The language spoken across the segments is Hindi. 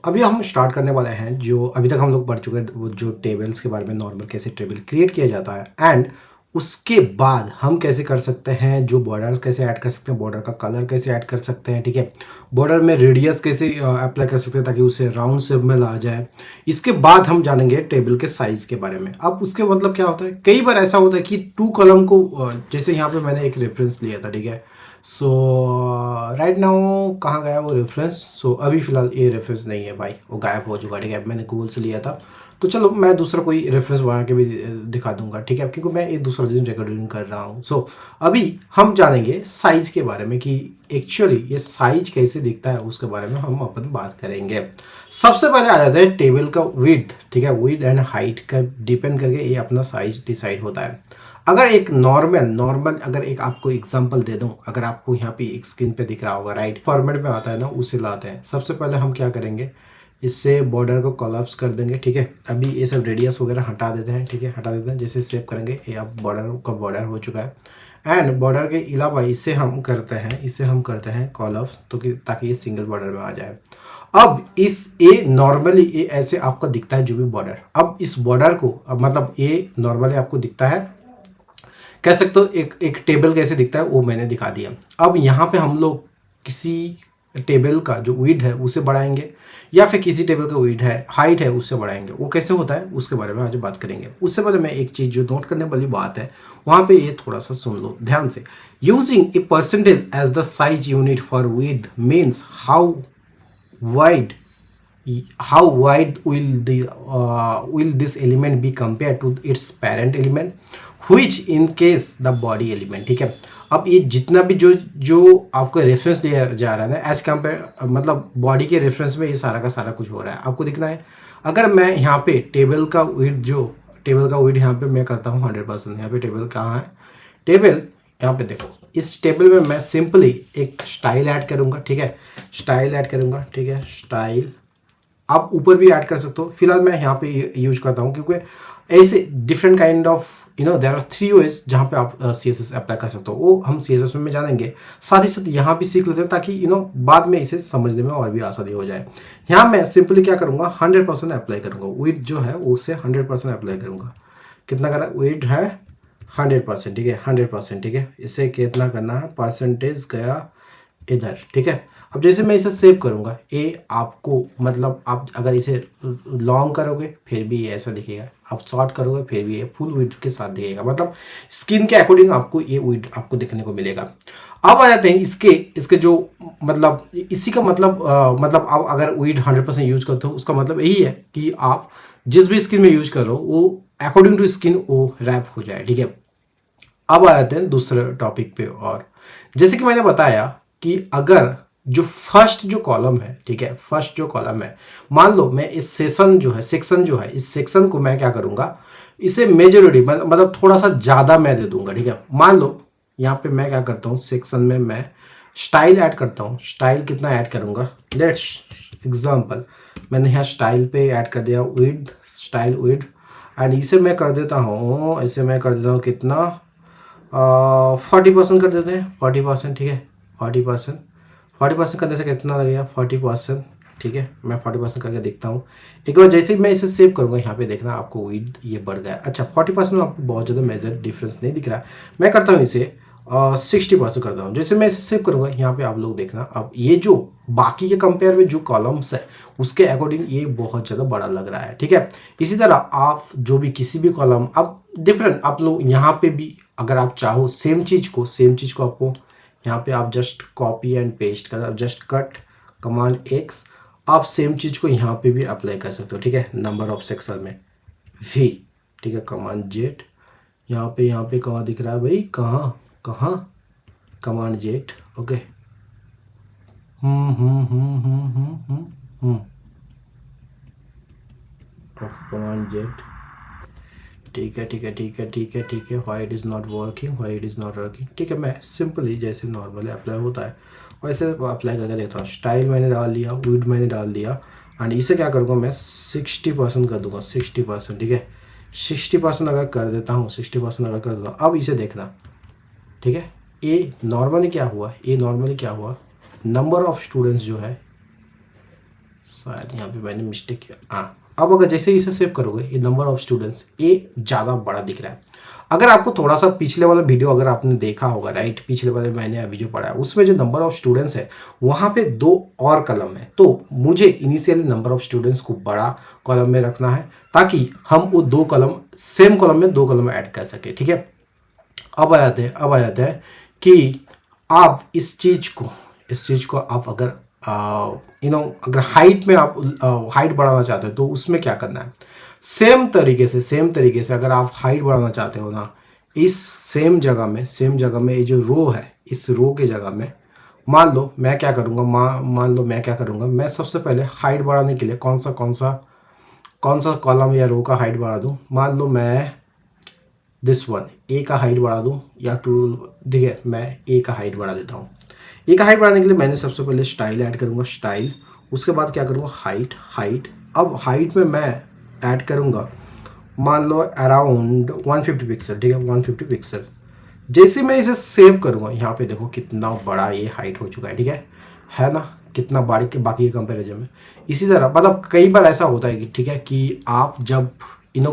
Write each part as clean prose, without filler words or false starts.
अभी हम स्टार्ट करने वाले हैं जो अभी तक हम लोग पढ़ चुके हैं, वो जो टेबल्स के बारे में, नॉर्मल कैसे टेबल क्रिएट किया जाता है एंड उसके बाद हम कैसे कर सकते हैं, जो बॉर्डर्स कैसे ऐड कर सकते हैं, बॉर्डर का कलर कैसे ऐड कर सकते हैं, ठीक है। बॉर्डर में रेडियस कैसे अप्लाई कर सकते हैं ताकि उसे राउंड शेप में ला जाए। इसके बाद हम जानेंगे टेबल के साइज़ के बारे में। अब उसके मतलब क्या होता है, कई बार ऐसा होता है कि टू कॉलम को जैसे यहाँ पे मैंने एक रेफरेंस लिया था, ठीक है। सो राइट नाउ कहाँ गया वो रेफरेंस। सो अभी फ़िलहाल ये रेफरेंस नहीं है भाई, वो गायब हो चुका है, ठीक है। मैंने गूगल से लिया था, तो चलो मैं दूसरा कोई रेफरेंस बना के भी दिखा दूंगा, ठीक है, क्योंकि मैं ये दूसरा दिन रिकॉर्डिंग कर रहा हूँ। सो अभी हम जानेंगे साइज़ के बारे में कि एक्चुअली ये साइज कैसे दिखता है, उसके बारे में हम अपन बात करेंगे। सबसे पहले आ जाता है टेबल का विड्थ, ठीक है। विड्थ एंड हाइट का डिपेंड करके ये अपना साइज डिसाइड होता है। अगर एक नॉर्मल अगर एक आपको एग्जांपल दे दूं, अगर आपको यहाँ पे एक स्क्रीन पे दिख रहा होगा, राइट फॉर्मेट में आता है ना, उसे लाते हैं। सबसे पहले हम क्या करेंगे, इससे बॉर्डर को कोलैप्स कर देंगे, ठीक है। अभी ये सब रेडियस वगैरह हटा देते हैं, ठीक है, हटा देते हैं। जैसे सेव करेंगे ये अब बॉर्डर हो चुका है। एंड बॉर्डर के अलावा इसे हम करते हैं कोलैप्स, तो कि ताकि ये सिंगल बॉर्डर में आ जाए। अब इस ए नॉर्मली ये ऐसे आपको दिखता है जो भी बॉर्डर। अब इस बॉर्डर को मतलब ये नॉर्मली आपको दिखता है, कह सकते हो एक टेबल कैसे दिखता है वो मैंने दिखा दिया। अब यहाँ पे हम लोग किसी टेबल का जो विड्थ है उसे बढ़ाएंगे, या फिर किसी टेबल का विड्थ है, हाइट है, उससे बढ़ाएंगे। वो कैसे होता है उसके बारे में आज बात करेंगे। उससे पहले मैं एक चीज़ जो नोट करने वाली बात है वहाँ पे ये थोड़ा सा सुन लो ध्यान से। Using a percentage as the size unit for width means how wide will this element be compared to its parent element, which in case the body element, ठीक है। अब ये जितना भी जो आपको रेफरेंस दिया जा रहा है ना, एज कम्पेयर मतलब बॉडी के रेफरेंस में ये सारा का सारा कुछ हो रहा है, आपको दिखना है। अगर मैं यहाँ पे टेबल का वेट यहाँ पे मैं करता हूँ 100%। यहाँ पे टेबल कहाँ है, टेबल यहाँ पे देखो। इस टेबल में मैं सिंपली एक स्टाइल ऐड करूँगा, ठीक है, ठीक है, स्टाइल आप ऊपर भी ऐड कर सकते हो। फिलहाल मैं यहाँ पे यूज करता हूँ क्योंकि ऐसे different kind of there are 3 ways जहाँ पे आप CSS अप्लाई कर सकते हो। वो हम CSS में जानेंगे, साथ ही साथ यहाँ भी सीख लेते हैं ताकि बाद में इसे समझने में और भी आसानी हो जाए। यहाँ मैं सिंपली क्या करूँगा, 100% अप्लाई करूँगा। विड्थ जो है उसे 100% अप्लाई करूँगा। कितना करना, विड्थ है 100%, ठीक है, 100%, ठीक है। इसे कितना करना है, परसेंटेज गया इधर, ठीक है। अब जैसे मैं इसे सेव करूंगा, ये आपको मतलब आप अगर इसे लॉन्ग करोगे फिर भी ये ऐसा दिखेगा, आप शॉर्ट करोगे फिर भी ये फुल विड्थ के साथ दिखेगा, मतलब स्किन के अकॉर्डिंग आपको ये विड्थ आपको देखने को मिलेगा। अब आ जाते हैं इसके जो मतलब इसी का मतलब आप अगर विड्थ 100% यूज करते हो उसका मतलब यही है कि आप जिस भी स्किन में यूज करो वो अकॉर्डिंग टू स्किन वो रैप हो जाए, ठीक है। अब आ जाते हैं दूसरे टॉपिक पे। और जैसे कि मैंने बताया कि अगर जो फर्स्ट जो कॉलम है, ठीक है, फर्स्ट जो कॉलम है, मान लो मैं इस सेक्शन जो है इस सेक्शन को मैं क्या करूंगा, इसे मेजोरिटी मतलब थोड़ा सा ज़्यादा मैं दे दूंगा, ठीक है। मान लो यहाँ पे मैं क्या करता हूँ, सेक्शन में मैं स्टाइल ऐड करता हूँ। स्टाइल कितना ऐड करूंगा, लेट्स एग्जाम्पल मैंने यहाँ स्टाइल पे ऐड कर दिया विड्थ, स्टाइल विड्थ, एंड इसे मैं कर देता हूँ कितना 40% कर देते हैं, 40%, ठीक है, 40% करने से कितना लगेगा, 40%, ठीक है। मैं 40% करके देखता हूँ एक बार। जैसे ही मैं इसे सेव करूँगा यहाँ पे देखना आपको विड्थ ये बढ़ गया। अच्छा 40% में आपको बहुत ज़्यादा मेजर डिफरेंस नहीं दिख रहा है। मैं करता हूँ इसे 60% करता हूँ। जैसे मैं इसे सेव करूँगा यहाँ पे आप लोग देखना, अब ये जो बाकी के कंपेयर में जो कॉलम्स है उसके अकॉर्डिंग ये बहुत ज़्यादा बड़ा लग रहा है, ठीक है। इसी तरह आप जो भी किसी भी कॉलम अब डिफरेंट आप लोग यहाँ पे भी अगर आप चाहो सेम चीज़ को आपको यहाँ पे आप जस्ट कॉपी एंड पेस्ट कर, जस्ट कट कमांड X, आप सेम चीज़ को यहाँ पे भी अप्लाई कर सकते हो, ठीक है। नंबर ऑफ सेक्शन में V, ठीक है, कमांड Z, यहाँ पे कहाँ दिख रहा है भाई, कहाँ command Z, okay. Command Z, ठीक है। Why it is not working, ठीक है। मैं सिंपली जैसे नॉर्मली अप्लाई होता है वैसे अप्लाई करके देता हूँ। स्टाइल मैंने डाल दिया, विड्थ मैंने डाल दिया, एंड इसे क्या करूँगा मैं 60% कर दूंगा, 60%, ठीक है। 60% अगर कर देता हूँ, 60% अगर कर देता हूँ, अब इसे देखना, ठीक है। ये नॉर्मली क्या हुआ, नंबर ऑफ स्टूडेंट्स जो है शायद यहाँ पे मैंने मिस्टेक किया। हाँ, अब अगर जैसे इसे सेव करोगे ये नंबर ऑफ स्टूडेंट्स ये ज़्यादा बड़ा दिख रहा है। अगर आपको थोड़ा सा पिछले वाला वीडियो अगर आपने देखा होगा, राइट, पिछले वाले मैंने अभी जो पढ़ा है उसमें जो नंबर ऑफ स्टूडेंट्स है वहाँ पे 2 और कलम है, तो मुझे इनिशियली नंबर ऑफ स्टूडेंट्स को बड़ा कॉलम में रखना है ताकि हम वो 2 कॉलम सेम कॉलम में 2 कॉलम ऐड कर सके। ठीक है, अब आ जाते हैं कि आप इस चीज़ को आप अगर अगर हाइट में आप हाइट बढ़ाना चाहते हो तो उसमें क्या करना है। सेम तरीके से अगर आप हाइट बढ़ाना चाहते हो ना, इस सेम जगह में ये जो रो है इस रो के जगह में मान लो मैं क्या करूँगा, मैं सबसे पहले हाइट बढ़ाने के लिए कौन सा कॉलम या रो का हाइट बढ़ा दूँ। मान लो मैं दिस वन ए का हाइट बढ़ा दूँ या टू, ठीक है, मैं ए का हाइट बढ़ा देता हूँ। ए का हाइट बढ़ाने के लिए मैंने सबसे पहले स्टाइल ऐड करूँगा, स्टाइल, उसके बाद क्या करूँगा हाइट। अब हाइट में मैं ऐड करूँगा मान लो अराउंड 150 पिक्सल, ठीक है, 150 पिक्सल। जैसे मैं इसे सेव करूँगा यहाँ पे देखो कितना बड़ा ये हाइट हो चुका है, ठीक है ना, कितना बारीक के बाकी के कंपेरिजन में। इसी तरह मतलब कई बार ऐसा होता है कि ठीक है कि आप जब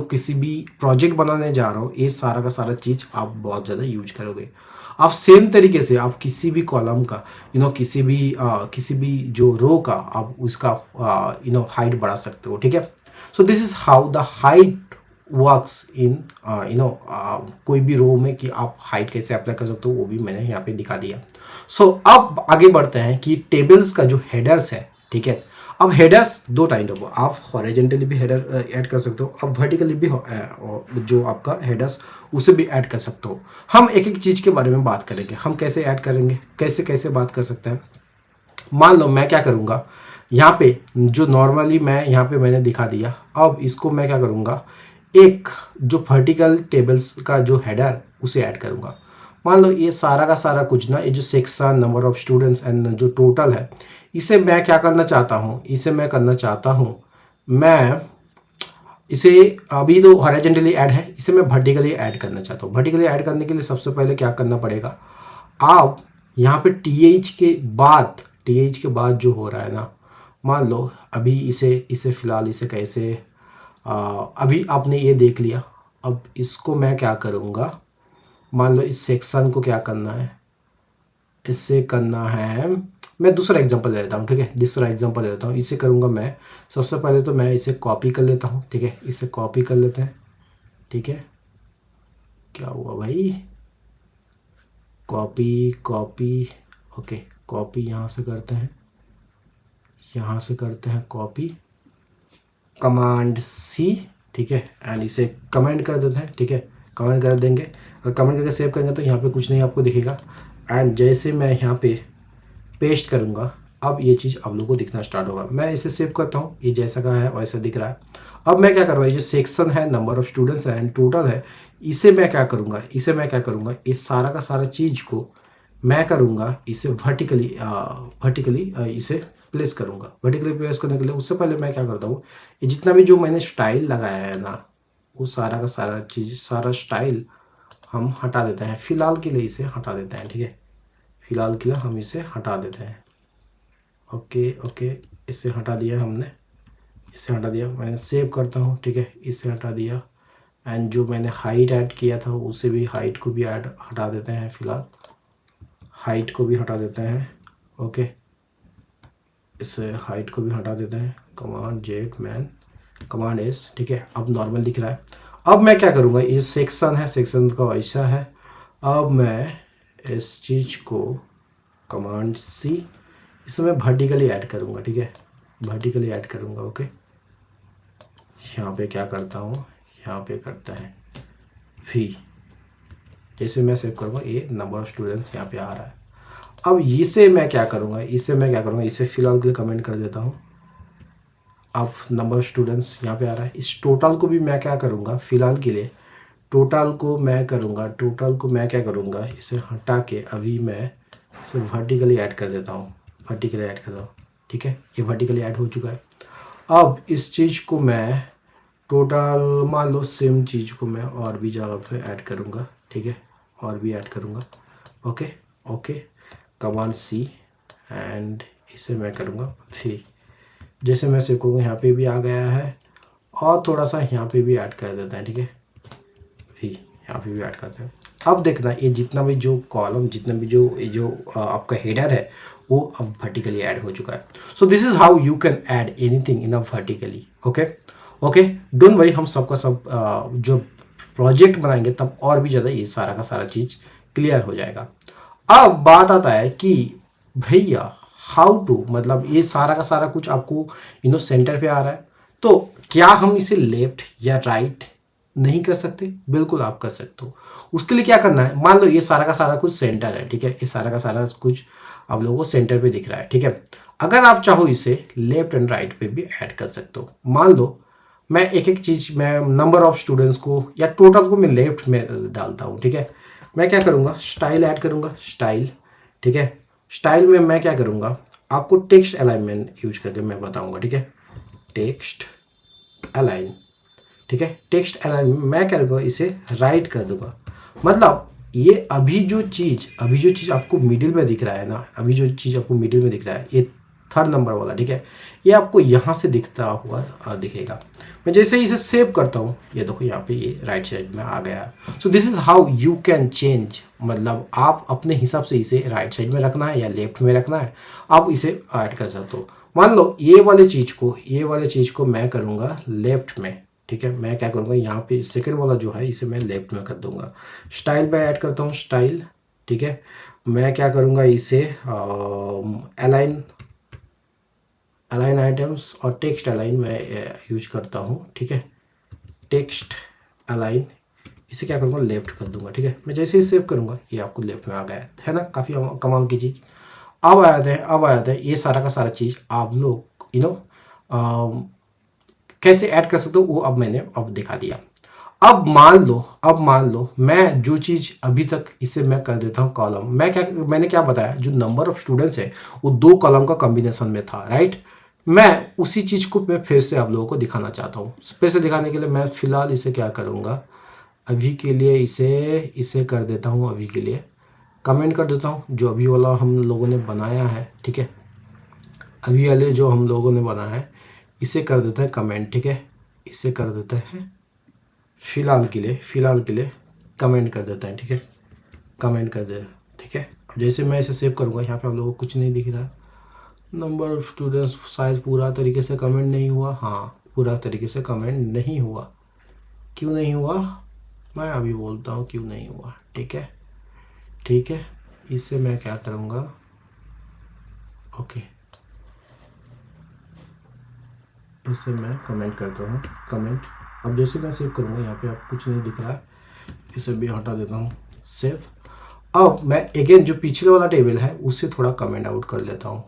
किसी भी प्रोजेक्ट बनाने जा रहे हो ये सारा का सारा चीज़ आप बहुत ज़्यादा यूज करोगे। आप सेम तरीके से आप किसी भी कॉलम का किसी भी जो रो का आप उसका हाइट बढ़ा सकते हो। ठीक है, सो this is how the height works in कोई भी रो में कि आप हाइट कैसे अप्लाई कर सकते हो वो भी मैंने यहाँ पे दिखा दिया। सो अब आगे बढ़ते हैं कि टेबल्स का जो हेडर्स है, ठीक है, अब हेडर्स 2 टाइप हो, आप हॉरिजॉन्टली भी हेडर ऐड कर सकते हो, अब वर्टिकली भी जो आपका हेडर्स उसे भी ऐड कर सकते हो। हम एक एक चीज़ के बारे में बात करेंगे, हम कैसे ऐड करेंगे, कैसे बात कर सकते हैं। मान लो मैं क्या करूँगा यहाँ पे जो नॉर्मली मैं यहाँ पे मैंने दिखा दिया, अब इसको मैं क्या करूँगा एक जो वर्टिकल टेबल्स का जो हेडर उसे ऐड करूँगा। मान लो ये सारा का सारा कुछ ना, ये जो section, number of students and जो टोटल है, इसे मैं क्या करना चाहता हूँ, मैं इसे अभी तो हॉरिजॉन्टली ऐड है, इसे मैं वर्टिकली ऐड करना चाहता हूँ। वर्टिकली ऐड करने के लिए सबसे पहले क्या करना पड़ेगा, आप यहाँ पे टीएच के बाद जो हो रहा है ना, मान लो अभी इसे फिलहाल इसे कैसे अभी आपने ये देख लिया। अब इसको मैं क्या करूँगा, मान लो इस सेक्शन को क्या करना है, इससे करना है, मैं दूसरा एग्जांपल ले लेता हूँ, ठीक है, इसे करूँगा मैं सबसे पहले तो मैं इसे कॉपी कर लेता हूँ, ठीक है, इसे कॉपी कर लेते हैं, ठीक है, क्या हुआ भाई, कॉपी ओके, कॉपी यहाँ से करते हैं कॉपी, कमांड सी, ठीक है, एंड इसे कमेंट कर देते हैं, ठीक है, कमेंट कर देंगे। अगर कमेंट करके सेव करेंगे तो यहाँ पे कुछ नहीं आपको दिखेगा, एंड जैसे मैं यहाँ पे पेस्ट करूँगा अब ये चीज़ आप लोगों को दिखना स्टार्ट होगा। मैं इसे सेव करता हूँ, ये जैसा का है वैसा दिख रहा है। अब मैं क्या करूँगा, ये जो सेक्शन है, नंबर ऑफ स्टूडेंट्स है एंड टोटल है, इसे मैं क्या करूँगा, इस सारा का सारा चीज़ को मैं करूँगा इसे वर्टिकली इसे प्लेस करूँगा। वर्टिकली प्लेस करने के लिए उससे पहले मैं क्या करता हूँ, ये जितना भी जो मैंने स्टाइल लगाया है ना, वो सारा का सारा चीज़, सारा स्टाइल हम हटा देते हैं, फ़िलहाल के लिए इसे हटा देते हैं, ठीक है, फ़िलहाल के लिए हम इसे हटा देते हैं। ओके, इसे हटा दिया हमने, मैं सेव करता हूँ, ठीक है, इसे हटा दिया, एंड जो मैंने हाइट ऐड किया था उसे भी, हाइट को भी हटा देते हैं, फ़िलहाल हाइट को भी हटा देते हैं। ओके, इसे हाइट को भी हटा देते हैं, कमांड एस, ठीक है, अब नॉर्मल दिख रहा है। अब मैं क्या करूँगा, ये सेक्शन है, सेक्शन का वैसा है, अब मैं इस चीज़ को कमांड सी, इसे मैं वर्टिकली ऐड करूँगा, ठीक है, वर्टिकली ऐड करूँगा। ओके, यहाँ पे क्या करता हूँ, यहाँ पे करता है वी, जैसे मैं सेव करूँगा ये नंबर ऑफ स्टूडेंट्स यहाँ पे आ रहा है। अब इसे मैं क्या करूँगा, इसे फिलहाल के लिए कमेंट कर देता हूँ। अब नंबर ऑफ स्टूडेंट्स यहाँ पे आ रहा है। इस टोटल को भी मैं क्या करूँगा, फिलहाल के लिए टोटल को मैं क्या करूँगा, इसे हटा के अभी मैं इसे वर्टिकली ऐड कर देता हूँ, ठीक है, ये वर्टिकली ऐड हो चुका है। अब इस चीज़ को मैं टोटल, मान लो सेम चीज़ को मैं और भी जगह पे ऐड करूँगा, ठीक है, और भी ऐड करूँगा। ओके, कमांड सी, एंड इसे मैं करूँगा जैसे मैं सेव करूँगा यहाँ पे भी आ गया है, और थोड़ा सा यहाँ पे भी ऐड कर देते हैं, ठीक है, भी यहाँ पे भी ऐड करते हैं। अब देखना ये जितना भी जो कॉलम, जितना भी जो ये जो आपका हेडर है वो अब वर्टिकली ऐड हो चुका है। सो this is how you can add anything in a vertically. Okay okay, don't worry, हम सबका सब जो प्रोजेक्ट बनाएंगे तब और भी ज़्यादा ये सारा का सारा चीज़ क्लियर हो जाएगा। अब बात आता है कि भैया हाउ टू, मतलब ये सारा का सारा कुछ आपको सेंटर पे आ रहा है, तो क्या हम इसे लेफ्ट या राइट नहीं कर सकते? बिल्कुल आप कर सकते हो। उसके लिए क्या करना है, मान लो ये सारा का सारा कुछ सेंटर है, ठीक है, ये सारा का सारा कुछ आप लोगों को सेंटर पे दिख रहा है, ठीक है। अगर आप चाहो इसे लेफ्ट एंड राइट पे भी ऐड कर सकते हो। मान लो मैं एक एक चीज़, मैं नंबर ऑफ स्टूडेंट्स को या टोटल को मैं लेफ्ट में डालता हूँ, ठीक है। मैं क्या करूँगा, स्टाइल ऐड करूँगा, स्टाइल, ठीक है। स्टाइल में मैं क्या करूँगा, आपको टेक्स्ट अलाइनमेंट यूज करके मैं बताऊँगा, ठीक है। टेक्स्ट अलाइन, ठीक है, टेक्स्ट अलाइन मैं क्या करूँगा, इसे राइट कर दूंगा। मतलब ये अभी जो चीज़ आपको मिडिल में दिख रहा है ना, अभी जो चीज़ आपको मिडिल में दिख रहा है, ये थर्ड नंबर वाला, ठीक है, ये आपको यहाँ से दिखता हुआ दिखेगा। मैं जैसे ही इसे सेव करता हूँ, ये देखो यहाँ पे ये राइट साइड में आ गया। So this is how you can change, मतलब आप अपने हिसाब से इसे राइट साइड में रखना है या लेफ्ट में रखना है, आप इसे ऐड कर सकते हो। मान लो ये वाले चीज़ को मैं करूँगा लेफ्ट में, ठीक है। मैं क्या करूँगा, यहाँ पे सेकंड वाला जो है इसे मैं लेफ्ट में कर दूंगा। स्टाइल पे ऐड करता हूँ, स्टाइल, ठीक है। मैं क्या करूँगा, इसे अलाइन आइटम्स और टेक्स्ट अलाइन मैं यूज करता हूँ, ठीक है। टेक्स्ट अलाइन, इसे क्या करूँगा, लेफ्ट कर दूंगा, ठीक है। मैं जैसे ही सेव करूँगा ये आपको लेफ्ट में आ गया है ना, काफ़ी कमाल की चीज़। अब आ जाते हैं ये सारा का सारा चीज़ आप लोग कैसे ऐड कर सकते हो, वो अब मैंने दिखा दिया। अब मान लो मैं जो चीज़ अभी तक इसे मैं कर देता हूँ कॉलम, मैंने क्या बताया, जो नंबर ऑफ स्टूडेंट्स है वो 2 कॉलम का कॉम्बिनेशन में था, राइट। मैं उसी चीज़ को मैं फिर से आप लोगों को दिखाना चाहता हूँ। फिर से दिखाने के लिए मैं फ़िलहाल इसे क्या करूँगा, अभी के लिए इसे कर देता हूँ, अभी के लिए कमेंट कर देता हूँ जो अभी वाला हम लोगों ने बनाया है, ठीक है। अभी वाले जो हम लोगों ने बनाया है इसे कर देता है कमेंट, ठीक है। इसे कर देता है फ़िलहाल के लिए कमेंट कर देता है, ठीक है, कमेंट कर दे, ठीक है। अब जैसे मैं इसे सेव करूँगा, यहाँ पे आप लोगों को कुछ नहीं दिख रहा, नंबर ऑफ स्टूडेंट्स शायद पूरा तरीके से कमेंट नहीं हुआ, हाँ पूरा तरीके से कमेंट नहीं हुआ। क्यों नहीं हुआ, मैं अभी बोलता हूँ क्यों नहीं हुआ, ठीक है, ठीक है। इससे मैं क्या करूँगा, ओके, इससे मैं कमेंट करता हूँ, कमेंट। अब जैसे मैं सेव करूँगा, यहाँ पे आप कुछ नहीं दिख रहा है, इसे भी हटा देता हूँ, सेव। अब मैं अगेन जो पिछले वाला टेबल है उससे थोड़ा कमेंट आउट कर लेता हूँ,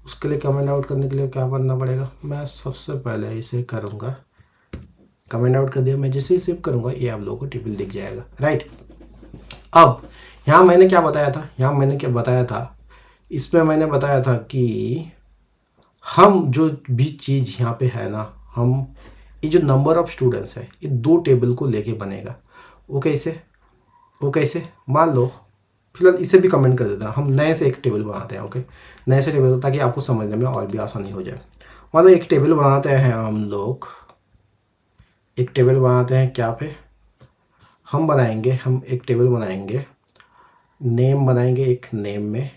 उसके लिए कमेंट आउट करने के लिए क्या करना पड़ेगा, मैं सबसे पहले इसे करूँगा, कमेंट आउट कर दिया। मैं जैसे ही सेव करूँगा ये आप लोगों को टेबल दिख जाएगा, राइट। अब यहाँ मैंने क्या बताया था, इसमें मैंने बताया था कि हम जो भी चीज़ यहाँ पे है ना, हम ये जो नंबर ऑफ स्टूडेंट्स है ये 2 टेबल को लेके बनेगा। वो कैसे, मान लो फिलहाल इसे भी कमेंट कर देता हूँ, हम नए से एक टेबल बनाते हैं, ओके, नए से टेबल, ताकि आपको समझने में और भी आसानी हो जाए। मान लो एक टेबल बनाते हैं हम लोग, एक टेबल बनाते हैं, क्या पे हम एक टेबल बनाएंगे, नेम बनाएंगे, एक नेम में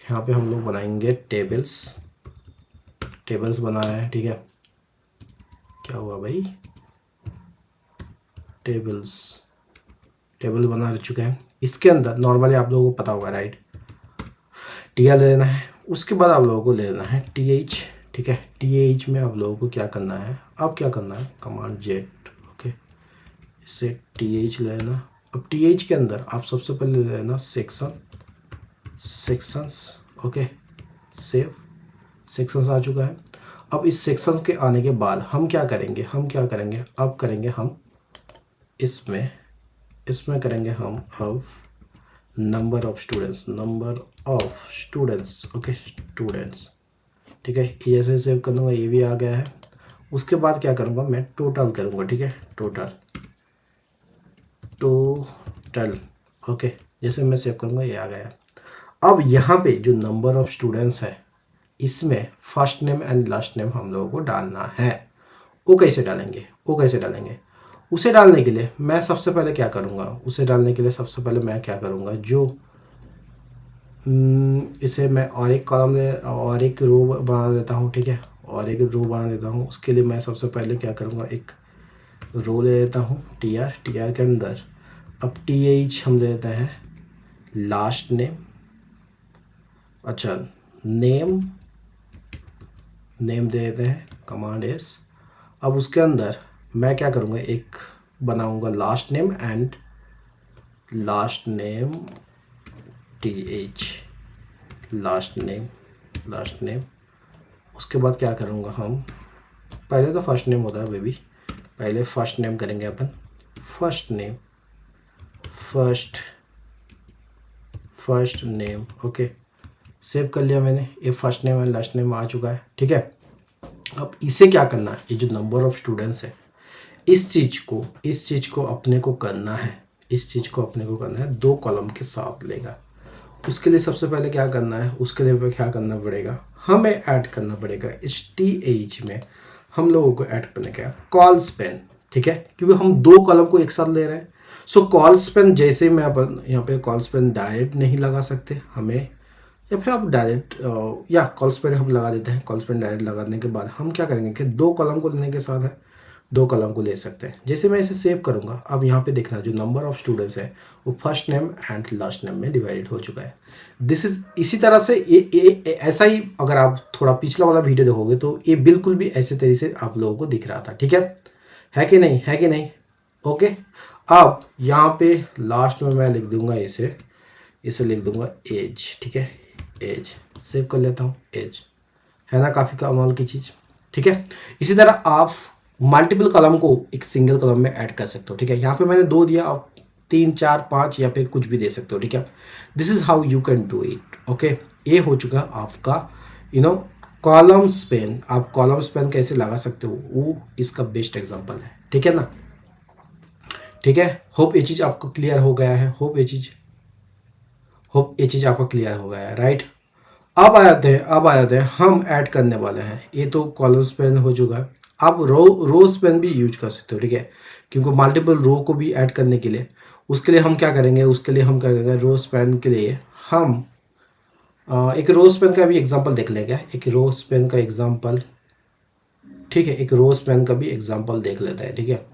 यहाँ पे हम लोग बनाएंगे टेबल्स बना रहे हैं, ठीक है। क्या हुआ भाई, टेबल बना चुके हैं। इसके अंदर नॉर्मली आप लोगों को पता होगा, राइट, टीआर लेना है, उसके बाद आप लोगों को लेना है टीएच, ठीक है। टीएच में आप लोगों को क्या करना है, कमांड जेड, ओके, इससे टीएच लेना। अब टीएच के अंदर आप सबसे पहले लेना सेक्शंस, ओके, सेव, सेक्शंस आ चुका है। अब इस सेक्शंस के आने के बाद हम क्या करेंगे, अब करेंगे हम इसमें करेंगे हम अब number of students, okay, students, ठीक है। ये जैसे सेव कर दूँगा ये भी आ गया है। उसके बाद क्या करूँगा, मैं टोटल करूँगा, ठीक है, टोटल, ओके, जैसे मैं सेव करूँगा ये आ गया। अब यहाँ पे जो नंबर ऑफ स्टूडेंट्स है इसमें first name and last name हम लोगों को डालना है। वो कैसे डालेंगे, उसे डालने के लिए मैं सबसे पहले क्या करूँगा, मैं क्या करूँगा, जो इसे मैं और एक कॉलम और एक रो बना देता हूँ, ठीक है, और एक रो बना देता हूँ। उसके लिए मैं सबसे पहले क्या करूँगा, एक रो ले लेता हूँ टी आर के अंदर अब टी एच हम दे देते हैं लास्ट नेम, अच्छा नेम दे देते हैं, कमांड एस। अब उसके अंदर मैं क्या करूँगा, एक बनाऊँगा last name and last name T H last name. उसके बाद क्या करूँगा, हम पहले तो फर्स्ट नेम होता है बेबी, पहले फर्स्ट नेम करेंगे अपन, फर्स्ट नेम ओके, सेव कर लिया मैंने। ये first name and last name आ चुका है, ठीक है। अब इसे क्या करना है, ये जो नंबर ऑफ स्टूडेंट्स है इस चीज़ को अपने को करना है, दो कॉलम के साथ लेगा। उसके लिए सबसे पहले क्या करना है, हमें ऐड करना पड़ेगा इस टी एच में, हम लोगों को ऐड करने का कॉल स्पेन, ठीक है, क्योंकि हम दो कॉलम को एक साथ ले रहे हैं। सो कॉल स्पेन जैसे मैं अपन यहाँ पे कॉल स्पेन डायरेक्ट नहीं लगा सकते हमें, या फिर आप डायरेक्ट या कॉल स्पेन हम लगा देते हैं। कॉल स्पेन डायरेक्ट लगाने के बाद हम क्या करेंगे कि दो कॉलम को लेने के साथ है, दो कॉलम को ले सकते हैं। जैसे मैं इसे सेव करूँगा, अब यहाँ पे देखना जो नंबर ऑफ स्टूडेंट्स है वो first name and last name में डिवाइडेड हो चुका है। दिस इज इसी तरह से ये ऐसा ही, अगर आप थोड़ा पिछला वाला वीडियो देखोगे तो ये बिल्कुल भी ऐसे तरीके से आप लोगों को दिख रहा था, ठीक है कि नहीं, ओके। अब यहाँ पे लास्ट में मैं लिख दूंगा इसे लिख दूंगा एज, ठीक है, एज सेव कर लेता हूँ, एज है ना, काफ़ी कमाल की चीज़, ठीक है। इसी तरह आप मल्टीपल कॉलम को एक सिंगल कॉलम में ऐड कर सकते हो, ठीक है। यहाँ पे मैंने 2 दिया, आप 3, 4, 5 या फिर कुछ भी दे सकते हो, ठीक है। This is how you can do it, okay. ये हो चुका आपका कॉलम स्पेन। आप कॉलम स्पेन कैसे लगा सकते हो वो इसका बेस्ट एग्जांपल है, ठीक है ना, ठीक है। होप ये चीज़ आपको क्लियर हो गया है, होप ये चीज़ आपको क्लियर हो गया है, राइट। अब आ जाते हैं हम ऐड करने वाले हैं। ये तो कॉलम स्पेन हो चुका है, आप रो स्पेन भी यूज कर सकते हो, ठीक है, क्योंकि मल्टीपल रो को भी ऐड करने के लिए उसके लिए हम क्या करेंगे, रो स्पेन के लिए हम एक रो स्पेन का भी एग्जांपल देख लेंगे, एक रो स्पेन का एग्जांपल, ठीक है, एक रो स्पेन का भी एग्जांपल देख लेते हैं, ठीक है।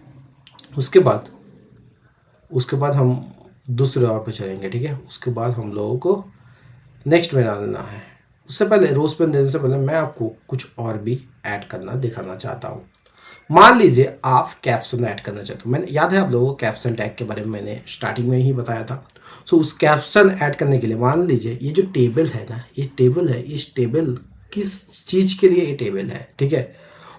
उसके बाद हम दूसरे और पे चलेंगे, ठीक है। उसके बाद हम लोगों को नेक्स्ट में डालना है। उससे पहले रोज पेन देने से पहले मैं आपको कुछ और भी ऐड करना दिखाना चाहता हूँ। मान लीजिए आप कैप्शन ऐड करना चाहते हो, मैंने याद है आप लोगों को कैप्शन टैग के बारे में मैंने स्टार्टिंग में ही बताया था। सो उस कैप्शन ऐड करने के लिए मान लीजिए ये जो टेबल है ना, ये टेबल है, इस टेबल किस चीज़ के लिए ये टेबल है, ठीक है।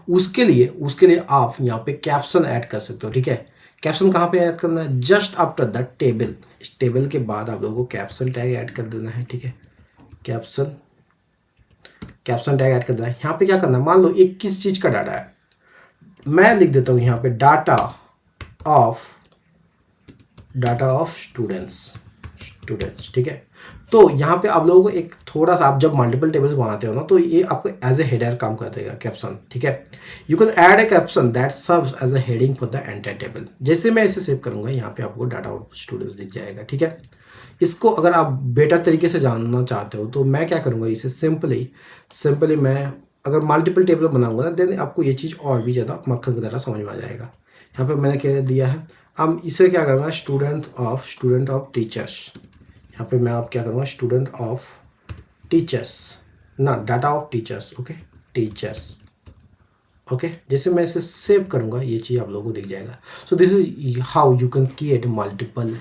उसके लिए आप यहाँ पे कैप्शन ऐड कर सकते हो, ठीक है। कैप्शन कहाँ पे ऐड करना है, जस्ट आफ्टर द टेबल, इस टेबल के बाद आप लोगों को कैप्शन टैग ऐड कर देना है, ठीक है। कैप्शन टैग ऐड कर देना है। यहाँ पे क्या करना है, मान लो ये किस चीज़ का डाटा है, मैं लिख देता हूँ यहाँ पे डाटा ऑफ स्टूडेंट्स, ठीक है। तो यहाँ पे आप लोगों को एक थोड़ा सा, आप जब मल्टीपल टेबल्स बनाते हो ना तो ये आपको एज ए हेडर काम कर देगा कैप्शन, ठीक है। You can add a caption that serves as a heading for the entire table. जैसे मैं इसे सेव करूँगा यहाँ पे आपको डाटा ऑफ स्टूडेंट्स दिख जाएगा, ठीक है। इसको अगर आप बेटर तरीके से जानना चाहते हो तो मैं क्या करूँगा, इसे सिंपली मैं अगर मल्टीपल टेबल बनाऊंगा ना, देन आपको ये चीज़ और भी ज़्यादा मक्खन की तरह समझ में आ जाएगा। यहाँ पे मैंने क्या दिया है, अब इसे क्या करूँगा, स्टूडेंट ऑफ टीचर्स। यहाँ पे मैं आप क्या करूँगा, स्टूडेंट ऑफ टीचर्स ना, data of teachers, okay, teachers, okay. जैसे मैं इसे सेव करूँगा ये चीज़ आप लोगों को दिख जाएगा। सो this is how you can create multiple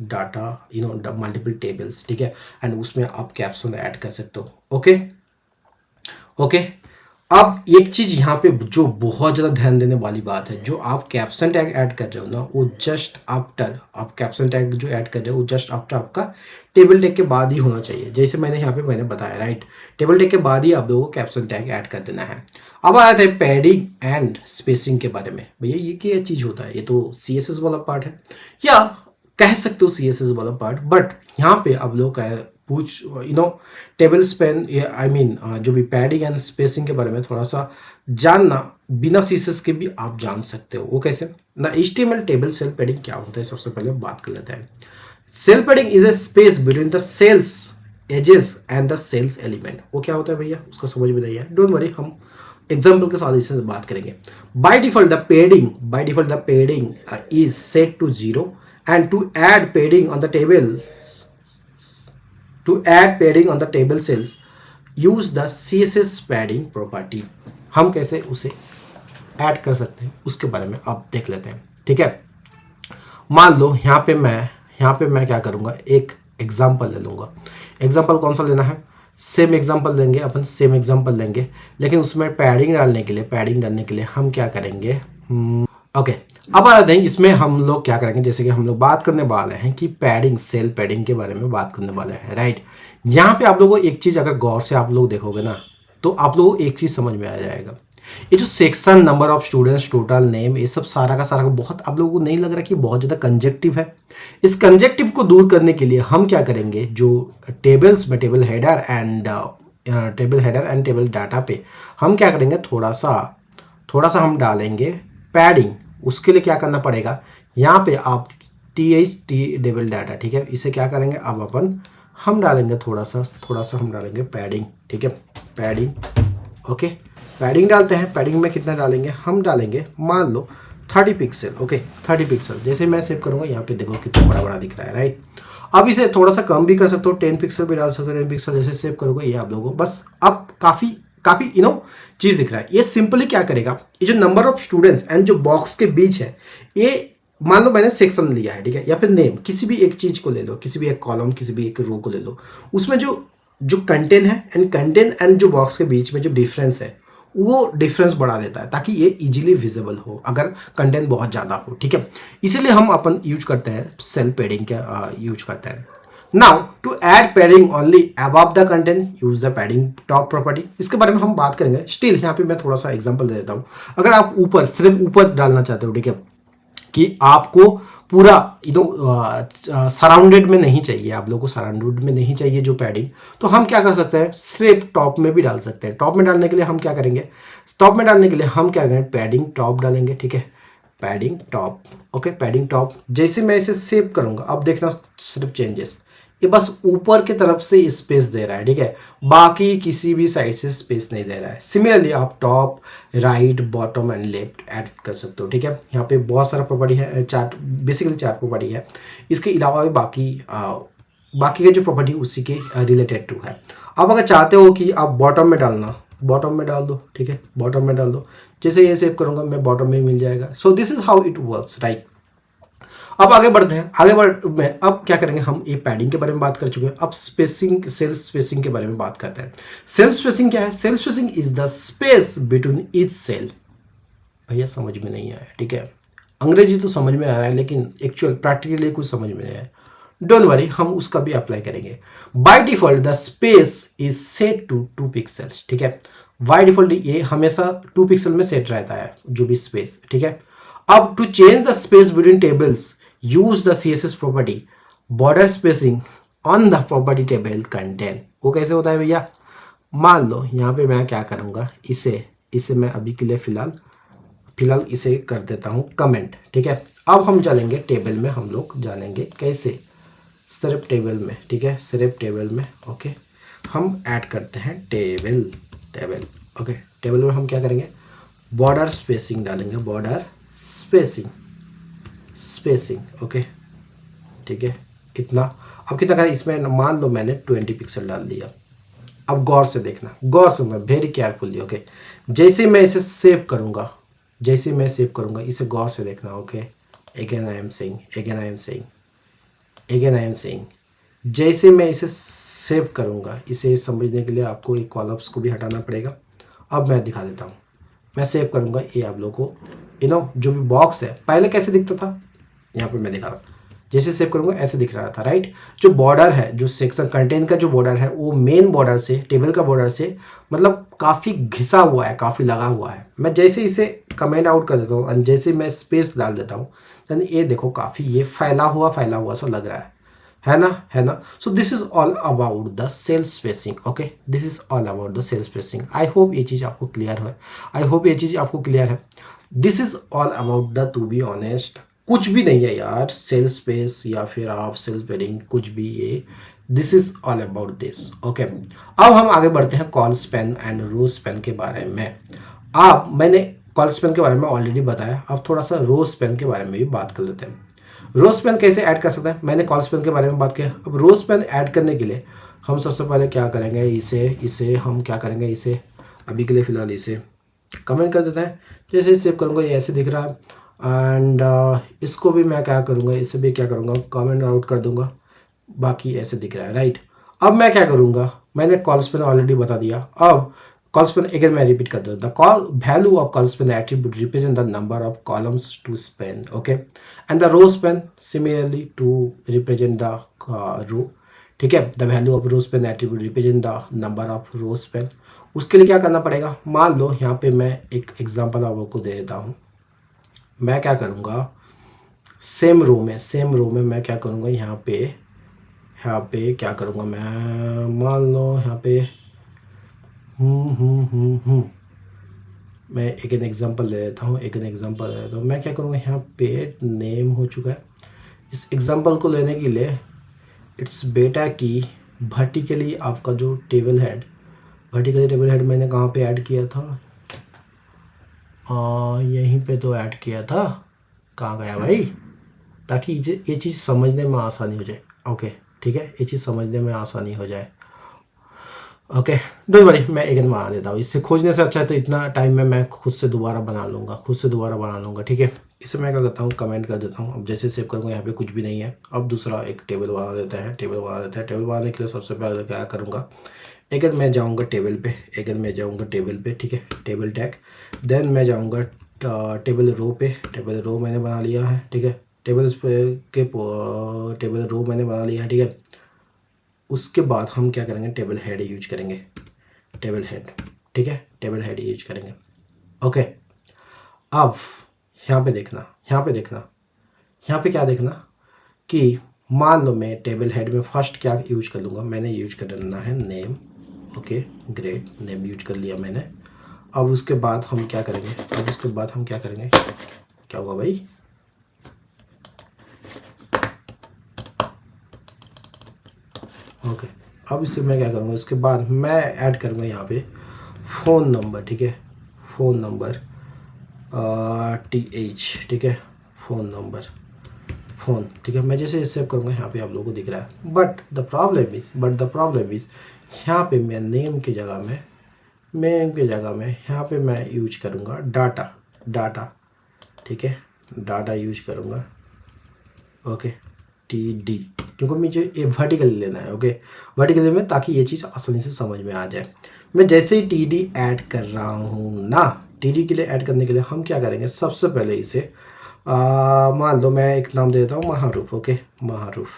data, multiple tables, ठीक है। एंड उसमें आप कैप्शन ऐड कर सकते हो, ओके। अब एक चीज़ यहाँ पे जो बहुत ज़्यादा ध्यान देने वाली बात है, जो आप कैप्शन टैग ऐड कर रहे हो ना, वो जस्ट आफ्टर, आप कैप्शन टैग जो ऐड कर रहे हो वो जस्ट आफ्टर आपका टेबल टैग के बाद ही होना चाहिए। जैसे मैंने बताया, राइट, टेबल टैग के बाद ही आप लोगों को कैप्शन टैग ऐड कर देना है। अब आया था पैडिंग एंड स्पेसिंग के बारे में। भैया ये क्या चीज़ होता है, ये तो CSS वाला पार्ट है, या कह सकते हो CSS वाला पार्ट, बट यहाँ पे आप लोग पूछ टेबल स्पेन आई मीन जो भी पैडिंग एंड स्पेसिंग के बारे में थोड़ा सा जानना बिना सीसेस के भी आप जान सकते हो। वो कैसे ना, HTML टेबल सेल पैडिंग क्या होता है सबसे पहले बात कर लेते हैं। Cell padding is a space between the cells edges and the cells element. वो क्या होता है भैया, उसको समझ में नहीं है, डोंट वरी, हम एग्जाम्पल के साथ इससे बात करेंगे। By default the padding is set to 0 and to add padding on the table cells use the CSS padding property. हम कैसे उसे ऐड कर सकते हैं उसके बारे में आप देख लेते हैं, ठीक है। मान लो यहाँ पे मैं क्या करूँगा, एक एग्जाम्पल ले लूँगा। एग्जाम्पल कौन सा लेना है, सेम एग्जाम्पल लेंगे, लेकिन उसमें पैडिंग डालने के लिए हम क्या करेंगे, ओके। अब आते हैं इसमें हम लोग क्या करेंगे, जैसे कि हम लोग बात करने वाले हैं कि पैडिंग, सेल पैडिंग के बारे में बात करने वाले हैं, राइट। यहाँ पे आप लोगों को एक चीज़ अगर गौर से आप लोग देखोगे ना, तो आप लोगों को एक चीज़ समझ में आ जाएगा। ये जो section, number of students, total name, ये सब सारा का सारा बहुत आप लोगों को नहीं लग रहा कि बहुत ज़्यादा कंजेक्टिव है। इस कंजेक्टिव को दूर करने के लिए हम क्या करेंगे, जो टेबल्स में table header and table data पे हम क्या करेंगे, थोड़ा सा हम डालेंगे पैडिंग। उसके लिए क्या करना पड़ेगा, यहाँ पे आप THT टेबल डाटा, ठीक है, इसे क्या करेंगे अब हम डालेंगे थोड़ा सा हम डालेंगे पैडिंग, ठीक है, पैडिंग, ओके। पैडिंग डालते हैं, पैडिंग में कितना डालेंगे, हम डालेंगे मान लो 30 पिक्सल, ओके, 30 पिक्सल। जैसे मैं सेव करूँगा यहाँ पे देखो कितना बड़ा दिख रहा है, राइट। अब इसे थोड़ा सा कम भी कर सकते हो, 10 पिक्सल भी डाल सकते हो, 10 पिक्सल जैसे सेव करोगे ये आप लोगों को बस अब काफ़ी चीज़ दिख रहा है। ये सिंपली क्या करेगा, ये जो नंबर ऑफ स्टूडेंट्स एंड जो बॉक्स के बीच है, ये मान लो मैंने सेक्शन लिया है, ठीक है, या फिर नेम, किसी भी एक चीज़ को ले लो, किसी भी एक कॉलम, किसी भी एक रो को ले लो, उसमें जो कंटेंट है कंटेंट एंड जो बॉक्स के बीच में जो डिफरेंस है वो डिफरेंस बढ़ा देता है ताकि ये इजीली विजिबल हो अगर कंटेंट बहुत ज़्यादा हो, ठीक है। इसीलिए हम अपन यूज करते हैं सेल पैडिंग का यूज करते हैं। Now to add padding only above the content use the padding top property. इसके बारे में हम बात करेंगे। स्टिल यहाँ पे मैं थोड़ा सा एग्जांपल दे देता हूँ। अगर आप सिर्फ ऊपर डालना चाहते हो, ठीक है, कि आपको पूरा सराउंडेड में नहीं चाहिए, आप लोगों को सराउंडेड में नहीं चाहिए जो पैडिंग, तो हम क्या कर सकते हैं, सिर्फ टॉप में भी डाल सकते हैं। टॉप में डालने के लिए हम क्या करेंगे, पैडिंग टॉप डालेंगे, ठीक है, padding top, okay, padding top. जैसे मैं इसे सेव करूंगा, अब देखना सिर्फ चेंजेस, ये बस ऊपर की तरफ से स्पेस दे रहा है, ठीक है, बाकी किसी भी साइड से स्पेस नहीं दे रहा है। सिमिलरली आप top, right, bottom and left add कर सकते हो, ठीक है। यहाँ पे बहुत सारा प्रॉपर्टी है, बेसिकली चार प्रॉपर्टी है। इसके अलावा भी बाकी के जो प्रॉपर्टी उसी के रिलेटेड टू है। अब अगर चाहते हो कि आप बॉटम में डाल दो, ठीक है, बॉटम में डाल दो। जैसे ये सेव करूँगा मैं बॉटम में मिल जाएगा। सो this is how it works, right. अब आगे बढ़ते हैं। अब क्या करेंगे, हम ये पैडिंग के बारे में बात कर चुके हैं। अब सेल स्पेसिंग के बारे में बात करते हैं। सेल स्पेसिंग क्या है, cell spacing is the space between each cell. भैया समझ में नहीं आया, ठीक है, अंग्रेजी तो समझ में आ रहा है लेकिन एक्चुअल प्रैक्टिकली कुछ समझ में नहीं आया, डोंट वरी, हम उसका भी अप्लाई करेंगे। By default the space is set to 2 pixels, ठीक है, बाय डिफॉल्ट ये हमेशा 2 पिक्सल में सेट रहता है जो भी स्पेस, ठीक है। अब to change the space between tables use the CSS property border spacing on the property table content। वो कैसे होता है भैया, मान लो यहाँ पे मैं क्या करूँगा, इसे मैं अभी के लिए फिलहाल इसे कर देता हूँ कमेंट, ठीक है। अब हम चलेंगे टेबल में, हम लोग जानेंगे कैसे, सिर्फ टेबल में, ठीक है, सिर्फ टेबल में, ओके। हम ऐड करते हैं टेबल, ओके। टेबल में हम क्या करेंगे, बॉर्डर स्पेसिंग डालेंगे, बॉर्डर स्पेसिंग, ओके, ठीक है, इतना। अब कितना करें, इसमें मान लो मैंने 20 पिक्सल डाल दिया। अब गौर से देखना, वेरी केयरफुली, ओके। जैसे मैं इसे सेव करूंगा, इसे गौर से देखना, okay. Again I am saying, जैसे मैं इसे सेव करूंगा, इसे समझने के लिए आपको एक कॉलम्स को भी हटाना पड़ेगा। अब मैं दिखा देता हूँ, मैं सेव करूंगा, ये आप लोगों को जो भी बॉक्स है पहले कैसे दिखता था, यहाँ पे मैं दिखा रहा हूँ, जैसे सेव करूंगा ऐसे दिख रहा था, राइट। जो बॉर्डर है, जो सेक्शन कंटेंट का जो बॉर्डर है, वो मेन बॉर्डर से, टेबल का बॉर्डर से मतलब काफ़ी घिसा हुआ है, काफ़ी लगा हुआ है। मैं जैसे इसे कमेंट आउट कर देता हूँ और जैसे मैं स्पेस डाल देता हूँ, यानी ये देखो काफ़ी ये फैला हुआ सा लग रहा है। है ना। So this is all about the cell spacing. Okay, this is all about the cell spacing. I hope ये चीज़ आपको क्लियर है, आई होप ये चीज़ आपको क्लियर है। This is all about the, to be honest कुछ भी नहीं है यार सेल स्पेस या फिर आप सेल स्पेलिंग कुछ भी, ये this is all about this. Okay, अब हम आगे बढ़ते हैं colspan and rowspan के बारे में। आप मैंने कॉल स्पेन के बारे में ऑलरेडी बताया, अब थोड़ा सा रो स्पेन के बारे में भी बात कर लेते हैं। रो स्पेन कैसे ऐड कर सकते हैं, मैंने कॉल स्पेन के बारे में बात किया। अब रो स्पेन ऐड करने के लिए हम सबसे पहले क्या करेंगे, इसे इसे हम क्या करेंगे, इसे अभी के लिए फ़िलहाल इसे कमेंट कर देते हैं। जैसे सेव करूँगा ये ऐसे दिख रहा है, एंड इसको भी मैं क्या करूँगा, इसे भी क्या करूँगा, कमेंट आउट कर दूँगा, बाकी ऐसे दिख रहा है, राइट। अब मैं क्या करूँगा, मैंने कॉल स्पेन ऑलरेडी बता दिया। अब कॉल स्पेन अगेन मैं रिपीट कर दूँ, the col value of colspan attribute represent the number of columns to span. Okay, and the rowspan similarly to represent the row. ठीक है, the value of rowspan attribute represent the number of rowspan. उसके लिए क्या करना पड़ेगा, मान लो यहाँ पे मैं एक एग्जांपल आपको दे देता हूँ। मैं क्या करूँगा, सेम रो में मैं क्या करूँगा, यहाँ पे क्या करूँगा, मैं मान लो यहाँ पे मैं एक एग्जांपल ले लेता हूँ, मैं क्या करूँगा, यहाँ पे नेम हो चुका है। इस एग्जांपल को लेने के लिए इट्स बेटा कि वर्टिकली आपका जो टेबल हेड मैंने कहाँ पे ऐड किया था, यहीं पे तो ऐड किया था, कहाँ गया भाई, ताकि ये चीज़ समझने में आसानी हो जाए। ओके ठीक है, ये चीज़ समझने में आसानी हो जाए। ओके डोंट वरी, मैं एक बना देता हूँ, इससे खोजने से अच्छा है तो इतना टाइम में मैं खुद से दोबारा बना लूँगा। ठीक है, इसे मैं क्या करता हूँ, कमेंट कर देता हूँ। अब जैसे सेव करूँगा यहाँ पे कुछ भी नहीं है। अब दूसरा एक टेबल बना देते हैं। टेबल बनाने के लिए सबसे पहले क्या करूँगा, अगर मैं जाऊँगा टेबल पे, ठीक है, टेबल टैग, देन मैं जाऊँगा टेबल रो मैंने बना लिया है। ठीक है, टेबल रो मैंने बना लिया है। ठीक है, उसके बाद हम क्या करेंगे, टेबल हेड यूज करेंगे, ठीक है, टेबल हेड यूज करेंगे। ओके, अब यहाँ पे देखना, यहाँ पे क्या देखना कि मान लो मैं टेबल हेड में फर्स्ट क्या यूज कर लूँगा, मैंने यूज कर लेना है name. Okay great, name use कर लिया मैंने। अब उसके बाद हम क्या करेंगे, क्या हुआ भाई, ओके, अब इससे मैं क्या करूँगा, इसके बाद मैं ऐड करूँगा यहाँ पे फ़ोन नंबर। ठीक है, फ़ोन नंबर TH, ठीक है, फ़ोन, ठीक है। मैं जैसे सेव करूँगा यहाँ पे आप लोगों को दिख रहा है, बट द प्रॉब्लम इज़ यहाँ पे मैं नेम की जगह में यहाँ पे मैं यूज करूँगा डाटा, ठीक है, डाटा यूज करूँगा। ओके TD, क्योंकि मुझे ये वर्टिकली लेना है। ओके, वर्टिकली में, ताकि ये चीज़ आसानी से समझ में आ जाए। मैं जैसे ही TD ऐड कर रहा हूँ ना, TD के लिए ऐड करने के लिए हम क्या करेंगे, सबसे पहले इसे मान लो मैं एक नाम दे देता हूँ महारूफ। ओके, महारूफ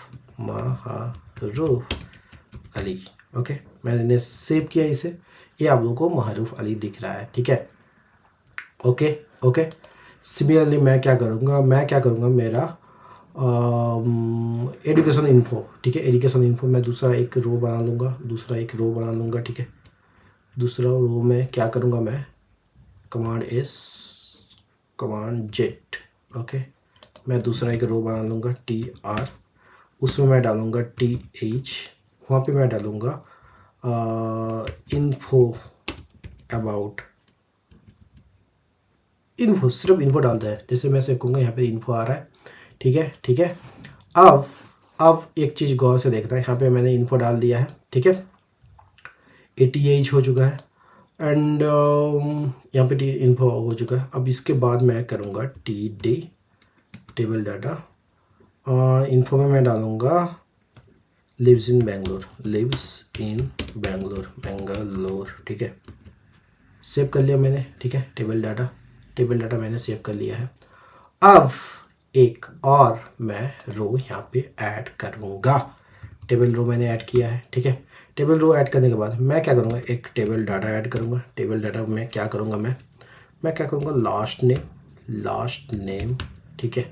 अली। ओके, मैंने सेव किया इसे, ये आप लोगों को महारूफ अली दिख रहा है। ठीक है, ओके सिमिलरली मैं क्या करूँगा, मेरा एजुकेशन इन्फो, ठीक है, एजुकेशन इन्फो मैं दूसरा एक रो बना लूँगा। ठीक है, दूसरा रो में क्या करूँगा, मैं कमांड जेट। ओके, मैं दूसरा एक रो बना लूँगा TR, उसमें मैं डालूँगा TH, वहाँ पे मैं डालूँगा इन्फो, सिर्फ इन्फो डालता है। जैसे मैं सेव करूँगा, यहाँ पे इन्फो आ रहा है। ठीक है, अब एक चीज़ गौर से देखना है, यहाँ पे मैंने इन्फो डाल दिया है। ठीक है, ATH हो चुका है, एंड यहाँ पे इन्फो हो चुका है। अब इसके बाद मैं करूँगा TD, टेबल डाटा, इन्फो में मैं डालूँगा लिव्स इन बेंगलोर। ठीक है, सेव कर लिया मैंने। ठीक है, टेबल डाटा मैंने सेव कर लिया है। अब एक और मैं रो यहाँ पे ऐड करूँगा, टेबल रो मैंने ऐड किया है। ठीक है, टेबल रो ऐड करने के बाद मैं क्या करूँगा, एक टेबल डाटा ऐड करूँगा। टेबल डाटा में क्या करूँगा, मैं क्या करूँगा, लास्ट नेम। ठीक है,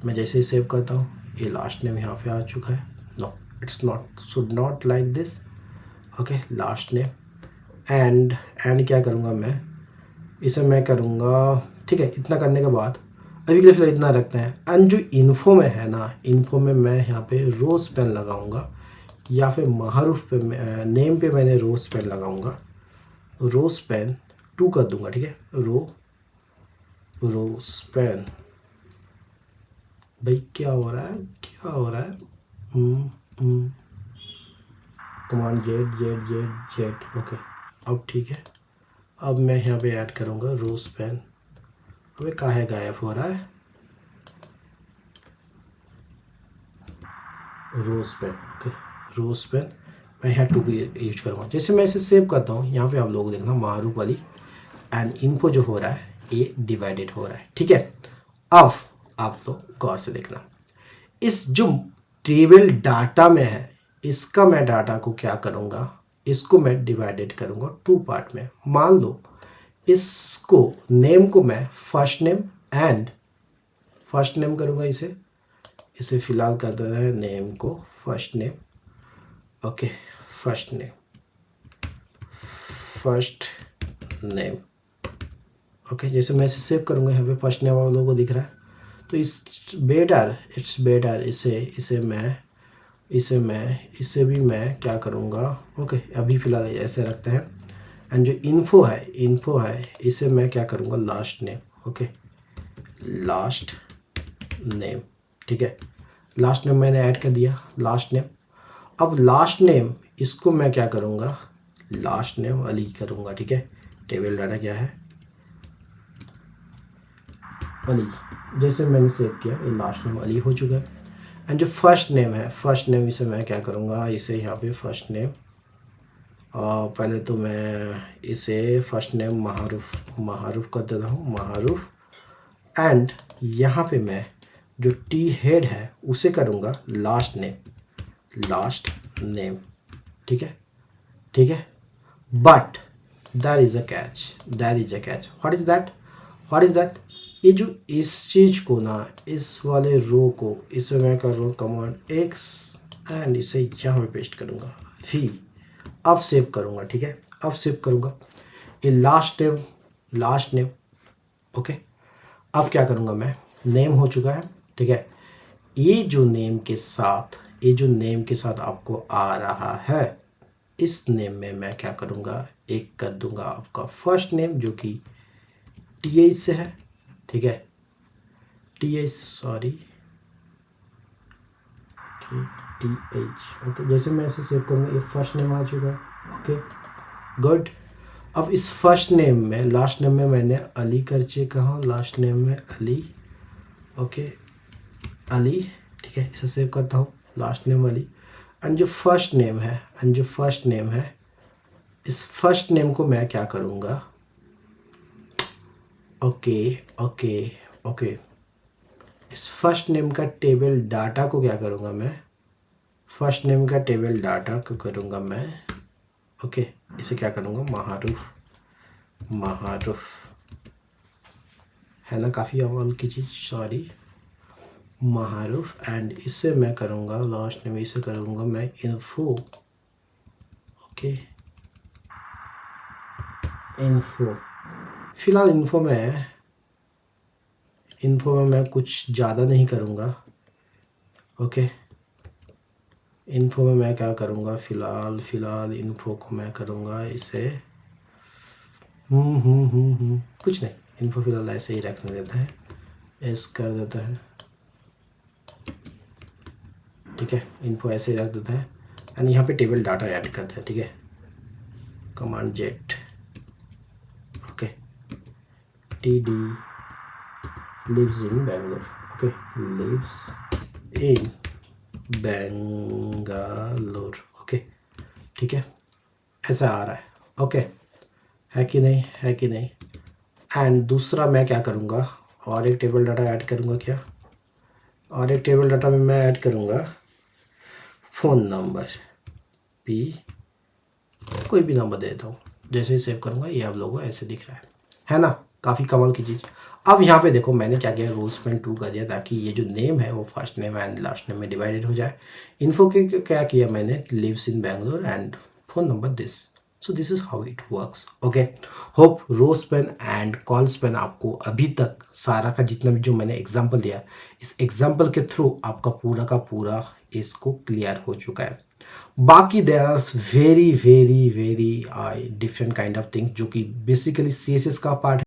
मैं जैसे ही सेव करता हूँ, ये लास्ट नेम यहाँ पे आ चुका है। No, it's not, should not like this. Okay, last name and क्या करूँगा मैं, इसे मैं करूँगा, ठीक है। इतना करने के बाद अभी के लिए फिलहाल इतना रखते हैं। एंड जो इन्फो में है ना, इन्फो में मैं यहाँ पे रोज़ पेन लगाऊंगा, या फिर महारूफ पे नेम पे मैंने रोज़ पेन लगाऊंगा। रोज़ पेन 2 कर दूंगा, ठीक है। रोज़ पेन, भाई क्या हो रहा है, क्या हो रहा है? Command Z Z Z Z. Okay, अब ठीक है। अब मैं यहाँ पे ऐड करूँगा रोज़ पेन। अबे काहे गायब हो रहा है? रोज़ पेन, ओके, रोज़ पेन मैं यहाँ 2 की यूज करूँगा। जैसे मैं इसे सेव करता हूँ, यहाँ पे आप लोग देखना मारूफ अली एंड इन्फो जो हो रहा है ये डिवाइडेड हो रहा है, ठीक है। अब आप लोग गौर से देखना, इस जो टेबल डाटा में है, इसका मैं डाटा को क्या करूँगा, इसको मैं डिवाइडेड करूँगा 2 पार्ट में। मान लो इसको नेम को मैं फर्स्ट नेम करूँगा, इसे फिलहाल कर देना है नेम को first name. Okay, first name. Okay, जैसे मैं इसे सेव करूँगा, यहाँ पे फर्स्ट नेम आप लोगों को दिख रहा है। तो इट्स बेटर इसे भी मैं क्या करूँगा। ओके, अभी फ़िलहाल ऐसे रखते हैं। एंड जो इन्फो है इसे मैं क्या करूँगा, last name. Okay, last name, ठीक है। लास्ट नेम मैंने ऐड कर दिया, लास्ट नेम। अब लास्ट नेम इसको मैं क्या करूँगा, लास्ट नेम अली करूँगा, ठीक है। टेबल डाटा क्या है, अली। जैसे मैंने सेव किया, ये लास्ट नेम अली हो चुका है। एंड जो फर्स्ट नेम इसे मैं क्या करूँगा, इसे यहाँ पे फर्स्ट नेम, पहले तो मैं इसे फर्स्ट नेम महारूफ कर देता हूँ, महारूफ। एंड यहाँ पे मैं जो टी हेड है उसे करूँगा लास्ट नेम, ठीक है। But there is a catch. What is that? ये जो इस चीज़ को ना, इस वाले रो को, इसे मैं कर रहा हूँ कमांड एक्स एंड इसे यहाँ पे पेस्ट करूँगा, वी। अब सेव करूँगा, ठीक है। अब सेव करूँगा ये लास्ट नेम। ओके, अब क्या करूँगा मैं, नेम हो चुका है, ठीक है। ये जो नेम के साथ आपको आ रहा है, इस नेम में मैं क्या करूँगा, एक कर दूँगा आपका फर्स्ट नेम जो कि टी एच से है, ठीक है। T H. ओके, जैसे मैं इसे सेव करूँगा, ये फर्स्ट नेम आ चुका है। Okay, good. अब इस फर्स्ट नेम में, लास्ट नेम में मैंने अली कर चुका हूँ, लास्ट नेम में अली। ओके, अली, ठीक है। इसे सेव करता हूँ, लास्ट नेम अली। एंड जो फर्स्ट नेम है, इस फर्स्ट नेम को मैं क्या करूँगा, ओके, इस फर्स्ट नेम का टेबल डाटा को क्या करूँगा मैं, ओके, इसे क्या करूँगा, महारूफ है ना, काफ़ी अव्वल की चीज़, सॉरी, महारूफ। एंड इससे मैं करूँगा लास्ट नेम, इसे करूँगा मैं इन्फो। Okay, info. फिलहाल इन्फो में मैं कुछ ज़्यादा नहीं करूँगा। ओके, इन्फो में मैं क्या करूँगा, फ़िलहाल इन्फो को मैं करूँगा इसे कुछ नहीं, इन्फो फिलहाल ऐसे ही रखने देता है, एस कर देता है, ठीक है। इन्फो ऐसे ही रख देता है। एंड यहाँ पे टेबल डाटा ऐड करते हैं, ठीक है। Command jet, okay, TD lives in Bangalore, okay, lives in Bangalore, okay, ठीक है। ऐसा आ रहा है, ओके, है कि नहीं। एंड दूसरा मैं क्या करूँगा, और एक टेबल डाटा ऐड करूँगा, क्या, और एक टेबल डाटा में मैं ऐड करूँगा फ़ोन नंबर, कोई भी नंबर दे देता हूँ। जैसे ही सेव करूँगा ये आप लोगों को ऐसे दिख रहा है ना, काफ़ी कमाल की चीज़। अब यहाँ पे देखो मैंने क्या किया, रोजपेन 2 कर दिया ताकि ये जो नेम है वो first name and last name में डिवाइडेड हो जाए। इन्फो के क्या किया मैंने, lives in Bangalore and phone number this. So this is how it works. Okay, hope rowspan and colspan आपको अभी तक सारा का जितना भी जो मैंने एग्जाम्पल दिया, इस एग्जाम्पल के थ्रू आपका पूरा का पूरा इसको क्लियर हो चुका है। बाकी there are very very very different kind of thing जो कि बेसिकली CSS का पार्ट